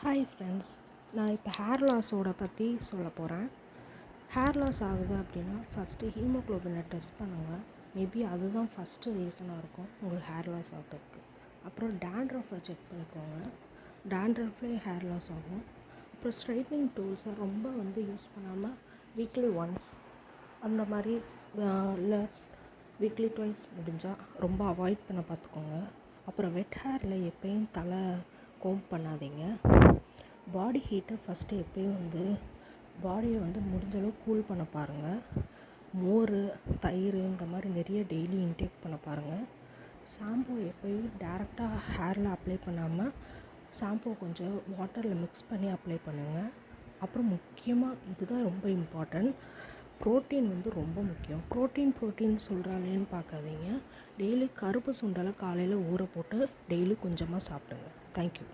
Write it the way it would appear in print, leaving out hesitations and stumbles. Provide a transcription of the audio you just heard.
Hi friends, நான் இப்போ hair லாஸோட பற்றி சொல்ல போகிறேன். ஹேர் லாஸ் ஆகுது அப்படின்னா ஃபஸ்ட்டு ஹீமோக்ளோபினை டெஸ்ட் பண்ணுங்கள். மேபி அதுதான் ஃபஸ்ட்டு ரீசனாக இருக்கும் உங்களுக்கு ஹேர் லாஸ் ஆகிறதுக்கு. அப்புறம் டேண்ட்ரஃபை செக் பண்ணிக்கோங்க. டேண்ட்ரஃப்லேயே ஹேர் லாஸ் ஆகும். அப்புறம் ஸ்ட்ரைட்னிங் டூல்ஸை ரொம்ப யூஸ் பண்ணாமல் வீக்லி ஒன்ஸ் அந்த மாதிரி இல்லை வீக்லி ட்வைஸ் முடிஞ்சால் ரொம்ப அவாய்ட் பண்ண பார்த்துக்கோங்க. அப்புறம் வெட் ஹேரில் எப்பயும் தலை கோம் பண்ணாதீங்க. பாடி ஹீட்டை ஃபஸ்ட்டு எப்பயும் பாடியை முடிஞ்சளவு கூல் பண்ண பாருங்கள். மோர், தயிர் இந்த மாதிரி நிறைய டெய்லி இன்டேக் பண்ண பாருங்கள். ஷாம்பு எப்பயும் டேரெக்டாக ஹேரில் அப்ளை பண்ணாமல் ஷாம்பு கொஞ்சம் வாட்டரில் மிக்ஸ் பண்ணி அப்ளை பண்ணுங்கள். அப்புறம் முக்கியமாக இதுதான் ரொம்ப இம்பார்ட்டன்ட், ப்ரோட்டீன் ரொம்ப முக்கியம். ப்ரோட்டீன் சொல்கிறாங்களேன்னு பார்க்காதீங்க. டெய்லி கருப்பு சுண்டலை காலையில் ஊற போட்டு டெய்லி கொஞ்சமாக சாப்பிடுங்க. தேங்க்யூ.